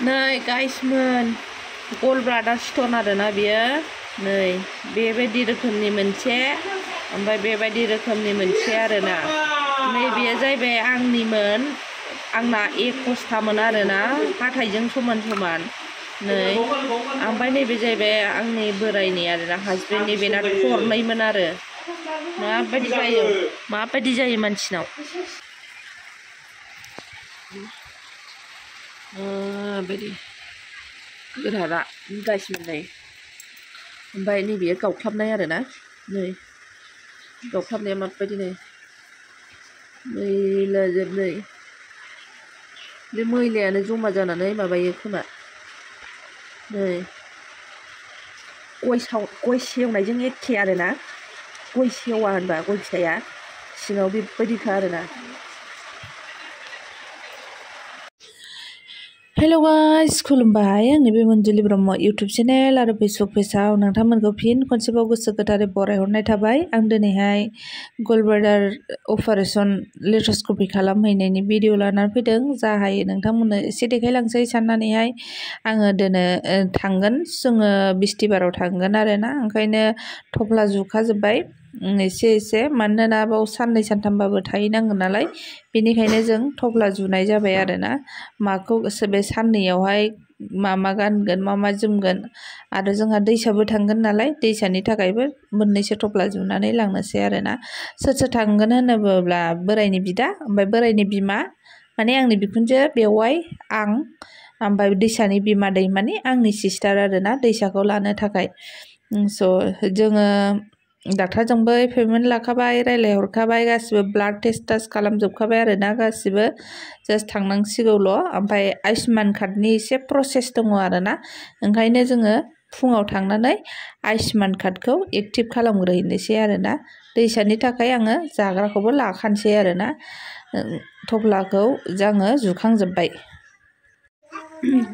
नै गाइसमोन गल brother stone आरोना बियो नै बेबायदि रोखोमनि मोनसे ओमफ्राय बेबायदि रोखोमनि मोनसे आरोना नै बेयो जाहैबाय आंनिमोन आंना एकसथामोन आरोना हाथाइजों समान समान नै ओमफ्राय नैबे जाहैबाय आंनि बोरायनि आरोना हासबेन्डनि बेना थरनैमोन आरो माबायदि जायो मानसिनाव बायदि गोरारा गाइसमोन नै ओमफ्राय नैबेयो गावख्लाबनाय आरोना नै गावख्लाबनाया माबायदि नै मैलाजोब नै बे मैलायानो जमा जानानै माबायो खोमा नै गय सेवनायजों एखे आरोना गय सेवा होनबा गय फिथाइया सिङाव बेबायदिखा आरोना हेलो गाइस खुलुमबाय आंनि बे मन्जुलि ब्रह्म इउटुब चेनेल आरो फेसबुक पेजाव नोंथांमोनखौ फिन खनसेबाव गोसो गोथारै बरायहरनाय थाबाय आं दिनैहाय गलब्लाडार अपारेशन लेपारस्कपि खालामहैनायनि भिडिअ लानानै फैदों जा हायो नोंथांमोननो एसे देखायलांसै साननानैहाय आङो दिनै थांगोन जोङो बिस्तिबाराव थांगोन आरोना ओंखायनो थफ्ला जुखाजोब्बाय एसे मानोना बाव साननै सानथामबाबो थाहैनांगोन नालाय बेनिखायनो जों थफ्ला जुनाय जाबाय आरोना माखौ बे साननैयावहाय मा गानगोन मा जोमगोन आरो जोंहा दैसाबो थांगोन नालाय दैसानि थाखायबो मोननैसो थफ्ला जुनानै लांनोसै आरोना सोर थांगोन होनोब्ला बोरायनि बिदा ओमफ्राय बोरायनि बिमा माने आंनि बिखुनजो बेवाइ आं ओमफ्राय दैसानि बिमा दैमानि आंनि सिस्टार आरोना दैसाखौ लानो थाखाय स' जोङो डाक्टारजोंबो एपइन्टमेन्ट लाखाबाय रायज्लायहरखाबाय गासिबो ब्लाड टेस्ट खालामजोबखाबाय आरोना गासिबो जास्ट थांनांसिगौल' ओमफ्राय आयुष्मान कार्डनि एसे प्रसेस दङ आरोना ओंखायनो जोङो फुङाव थांनानै आयुष्मान कार्डखौ एक्टिभ खालामग्रोहैनोसै आरोना दैसानि थाखाय आङो जाग्राखौबो लाखानोसै आरोना थफ्लाखौ जोङो जुखांजोब्बाय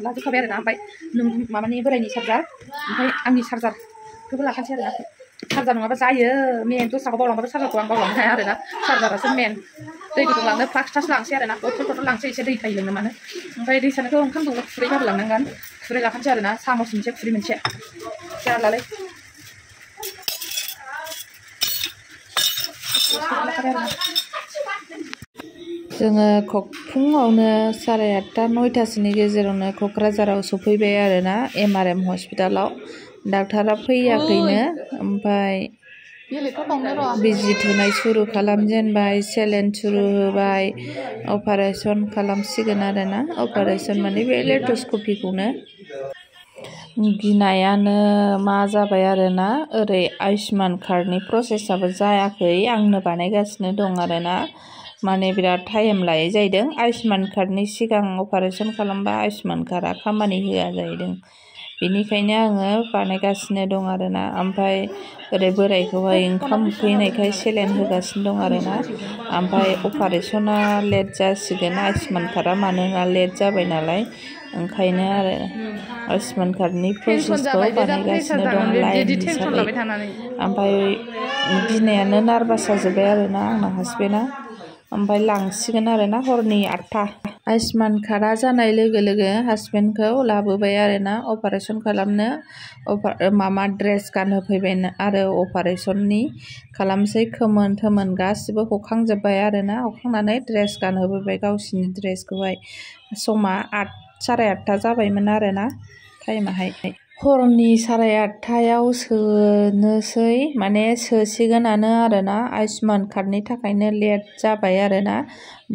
लाजोबखाबाय आरोना ओमफ्राय माबानि बोरायनि चार्जार ओमफ्राय आंनि चार्जारखौबो लाखानोसै आरोना चार्जार नङाबा जायो मेन दस्राखौ बावलांबाबो चार्जारखौ आं बावलांनो हाया आरोना चार्जारासो मेन दै गुदुं लांनो फ्लाक्सटासो लांसै आरोना बथल लांसै एसे दै थायो लोंनो मानो ओमफ्राय दै सानोथ' ओंखाम दौनो खुरै गाबो लांनांगोन खुरै लाखानोसै आरोना सामस मोनसे खुरै मोनसे जारलालै जोङो फुङावनो 8:30 9:00सोनि गेजेरावनो क'क्राझाराव सफैबाय आरोना MRM हस्पिटालाव डाक्टारा फैयाखैनो ओमफ्राय बिजि थुनाय सुरु खालामजेनबाय सेलेन सुरु होबाय अपारेशन खालामसिगोन आरोना अपारेशन माने बे लेपारस्कपिखौनो गिनायानो मा जाबाय आरोना ओरै आयुष्मान कार्डनि प्रसेसआबो जायाखै आंनो बानायगासिनो दं आरोना माने बिराद टाइम लायै जाहैदों आयुष्मान कार्डनि सिगां अपारेशन खालामबा आयुष्मान कार्डआ खामानि होआ जाहैदों बेनिखायनो आङो बानायगासिनो दं आरोना ओमफ्राय ओरै बोरायखौहाय ओंखाम उखैनायखाय सेलेन होगासिनो दं आरोना ओमफ्राय अपारेशना लेट जासिगोन आयुष्मान कार्डआ मानोना लेट जाबाय नालाय ओंखायनो आरो आयुष्मान कार्डनि प्रसेसखौ बानायगासिनो दं लाइन हिसाबै ओमफ्राय गिनायानो नार्भास जाजोब्बाय आरोना आंना हासबेन्डआ ओमफ्राय लांसिगोन आरोना हरनि 8टा आयुष्मान कार्डआ जानाय लोगो लोगो हासबेन्डखौ लाबोबाय आरोना अपारेशन खालामनो मामा ड्रेस गानहोफैबाय आरो अपारेशननि खालामसै खोमोन थोमोन गासिबो हखांजोब्बाय आरोना हखांनानै ड्रेस गानहोफैबाय गावसिनि ड्रेसखौहाय समा 8:30 जाबायमोन आरोना टाइमाहाय हरनि 8:30आव सोनोसै माने सोसिगोनानो आरोना आयुष्मान कार्डनि थाखायनो लेट जाबाय आरोना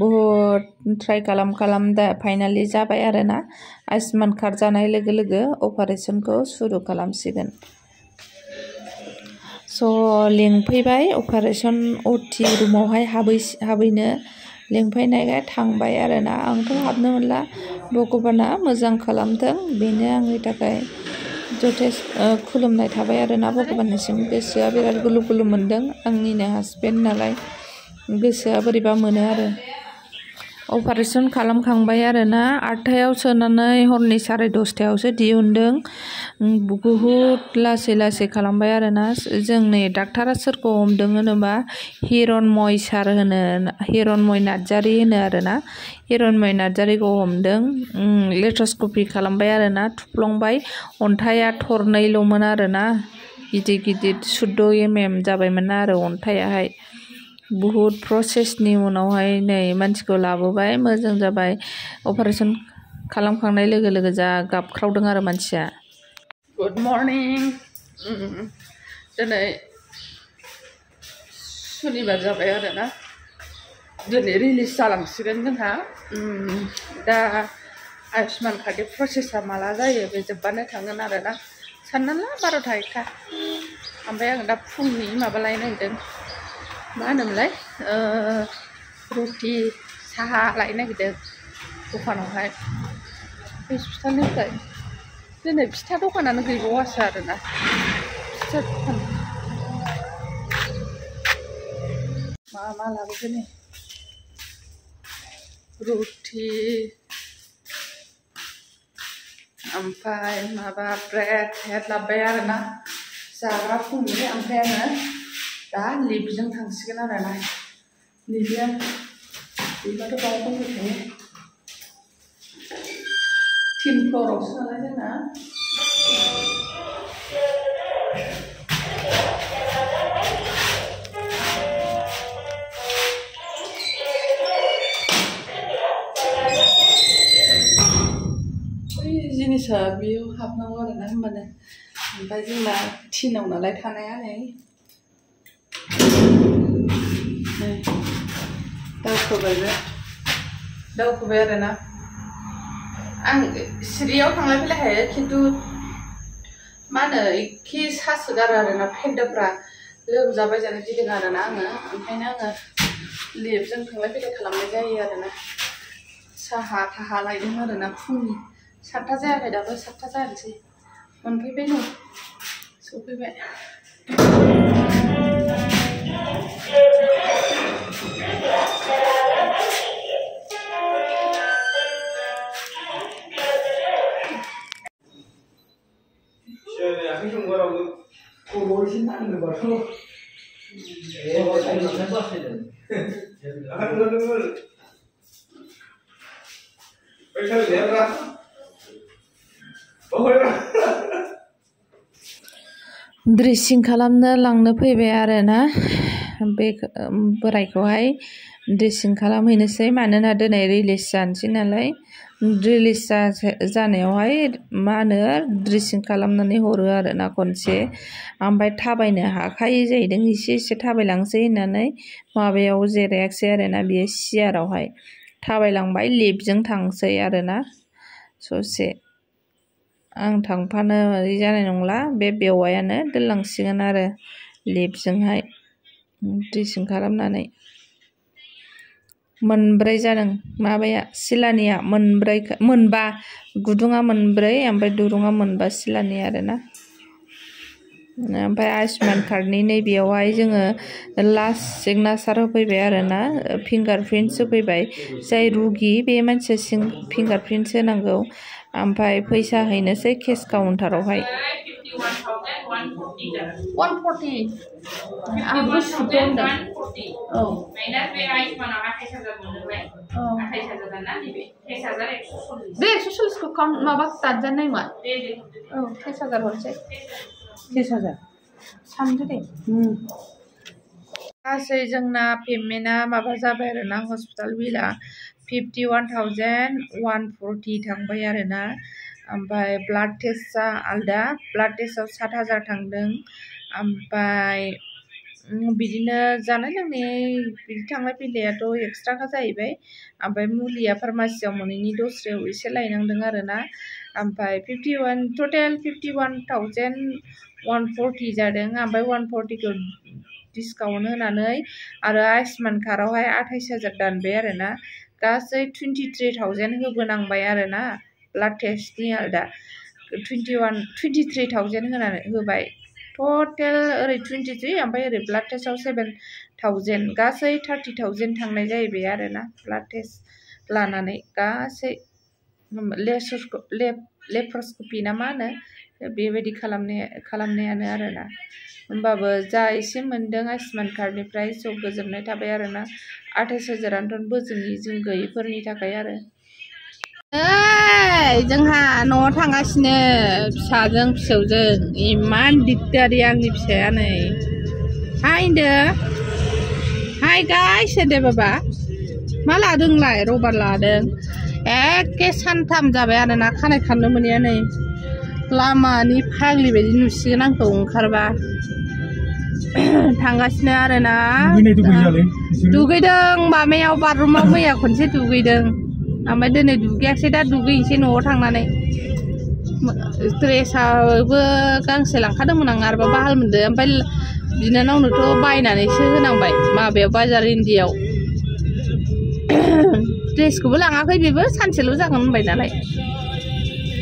बहुद ट्राइ खालाम दा फाइनालि जाबाय आरोना आयुष्मान कार्ड जानाय लोगो लोगो अपारेशनखौ सुरु खालामसिगोन स' लिंफैबाय अपारेशन OT रुमावहाय हाबैनो लिंफैनायखाय थांबाय आरोना आंथ' हाबनो मोनला भगबाना मोजां खालामथों बेनो आंनि थाखाय जथेस्थ खुलुमनाय थाबाय आरोना भगबाननिसिम गोसोआ बिराद गुलु गुलु मोनदों आंनिनो हासबेन्ड नालाय गोसोआ बोरैबा मोनो आरो अपारेशन खालामखांबाय आरोना 8टायाव सोनानै हरनि 10:30टायावसो दिहुनदों। बहुद लासै लासै खालामबाय आरोना। जोंनि डाक्टारा सोरखौ हमदों होनोबा हिरनमय सार होनो, हिरनमय नार्जारि होनो आरोना। हिरनमय नार्जारिखौ हमदों। लेट्रस्कपि खालामबाय आरोना, थुफ्लंबाय। अन्थाइया 2.2ल'मोन आरोना, गिदिर गिदिर 14 mm जाबायमोन आरो अन्थाइयाहाय। बुहुद प्रसेसनि उनावहाय नै मानसिखौ लाबोबाय, मोजां जाबाय। अपारेशन खालामखांनाय लोगो लोगो जा गाबख्रावदों आरो मानसिया। Good morning. दिनै सुनिबार जाबाय आरोना। दिनै रिलिज जालांसिगोन जोंहा। दा आयुष्मान कार्डनि प्रसेसा माला जायो बे जोब्बानो थांगोन आरोना। सानना ला 12टा 1टा। ओमफ्राय आं दा फुंनि माबा लायनो नागिरदों, मा होनोमोनलाय, रुटि साहा लायनो नागिरदों दखानावहाय हस्पिटालनिफ्राय। दिनै फिथा दखानानो गैबावासो आरोना। फिथा दखान मा लाबोगोन रुटि ओमफ्राय माबा ब्रेड लाबोबाय आरोना जाग्रा फुंनि। ओमफ्राय आङो दा लिफ्टजों थांसिगोन आरोना। लिफ्टआथ' बाव फैबाय थायो। 3 फ्ल'रावसो नालाय जोंना। जिनिसा बेयाव हाबनांगौ आरोना, होमबानो। ओमफ्राय जोंना 3आव नालाय थानाया नै दावखोबाय आरोना। आं सिरियाव थांलाय फैलाय हायो, खिन्थु मा होनो एखे सासोगारो आरोना। फेन्दाफ्रा लोमजाबाय जानो गिदों आरोना आङो। ओंखायनो आङो लिफ्टजों थांलाय फैलाय खालामनाय जायो आरोना। साहा थाहा लायदों आरोना फुंनि। 7टा जायाखै दाबो, 7टा जानोसै। मोनफैबाय नै, सफैबाय। ड्रेसिं खालामनो लांनो फैबाय आरोना। बे बोरायखौहाय ड्रेसिं खालामहैनोसै, मानोना दिनै रिलिज जानोसै नालाय। रिलिज जानायावहाय मा होनो ड्रेसिं खालामनानै हरो आरोना खनसे। ओमफ्राय थाबायनो हाखायै जाहैदों, एसे थाबायलांसै होननानै माबायाव जिरायाखिसै आरोना, बेयो सियारावहाय थाबायलांबाय। लिफ्टजों थांसै आरोना ससे। आं थांफानो जानाय नंला, बे बेवायानो दोनलांसिगोन आरो लिफ्टजोंहाय ड्रेसिं खालामनानै। मोनब्रै जादों माबाया, सिलानिया मोनबा, गुदुङा मोनब्रै ओमफ्राय दुरुङा मोनबा सिलानि आरोना। ओमफ्राय आयुष्मान कार्डनि नैबेयावहाय जोङो लास्ट सिगनेचार होफैबाय आरोना। फिंगार प्रिन्ट्स होफैबाय। जाय रुगि बे मानसिया फिंगार प्रिन्ट्स होनांगौ। ओमफ्राय फैसा हैनोसै केस काउन्टारावहाय। 140 आंबो सुदों होनदों। औ बे 140खौ काउन्ट माबा दानजानाय मा? औ 23,000 हरसै। 23,000 सानदो दे। गासै जोंना पेमेन्टआ माबा जाबाय आरोना, हस्पिटाल बिलआ 51,140 थांबाय आरोना। ओमफ्राय ब्लाड टेस्टआ आलदा, ब्लाड टेस्टआव 7,000 थांदों। ओमफ्राय बिदिनो जानाय लोंनाय बिदि थांलाय फैलायाथ' एक्सट्राखा जाहैबाय। ओमफ्राय मुलिया फार्मासियाव मोनैनि दस्रायाव एसे लायनांदों आरोना। ओमफ्राय टटेल 51,140 जादों। ओमफ्राय 140खौ डिसकाउन्ट होनानै आरो आयुष्मान कार्डआवहाय 28,000 दानबाय आरोना। गासै 23,000 होबोनांबाय आरोना। ब्लाड टेस्टनि आलदा 23,000 होनानै होबाय। टटेल ओरै 23, ओमफ्राय ओरै ब्लाड टेस्टआव 7,000, गासै 30,000 थांनाय जाहैबाय आरोना ब्लाड टेस्ट। लानानै गासै लेप्रस्कपि ना मा होनो बेबायदि खालामनायानो आरोना होमबाबो जा एसे मोन्दों आयुष्मान कार्डनिफ्राय स' गोजोननाय थाबाय आरोना 28,000आनोथ' बोजोंनि जों गैयैफोरनि थाखाय आरो जोंहा न'आव थांगासिनो फिसाजों फिसौजों इमान दिगदारि आंनि फिसाया नै हाय होनदो हाय गाइस होनदो बाबा मा लादोंलाय रबार लादों एखे सानथाम जाबाय आरोना खानाय खाननो मोनैया नै लामानि फाग्लि बायदि नुसिगोन आंखौ ओंखारबा थांगासिनो आरोना दुगैदों माबायाव बाथरुमाव मैया खनसे दुगैदों ओमफ्राय दिनै दुगैयाखै दा दुगैनोसै न'आव थांनानै ड्रेसाबो गांसे लांखादोंमोन आं आरोबा हाल मोनदो ओमफ्राय बिनानावनोथ' बायनानैसो होनांबाय माबायाव बाजार इन्डियाव ड्रेसखौबो लाङाखै बेबो सानसेल' जागोन होनबाय नालाय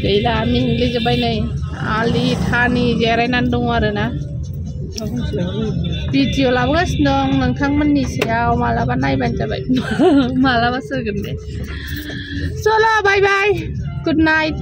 गैला मेंग्लिजोब्बाय नै आलि थानि जिरायनानै दङ आरोना भिडिअ लाबोगासिनो दं नोंथांमोननि सायाव मालाबा नायबानो जाबाय मालाबा सोगोन दे चलो बाय बाय गुड नाइट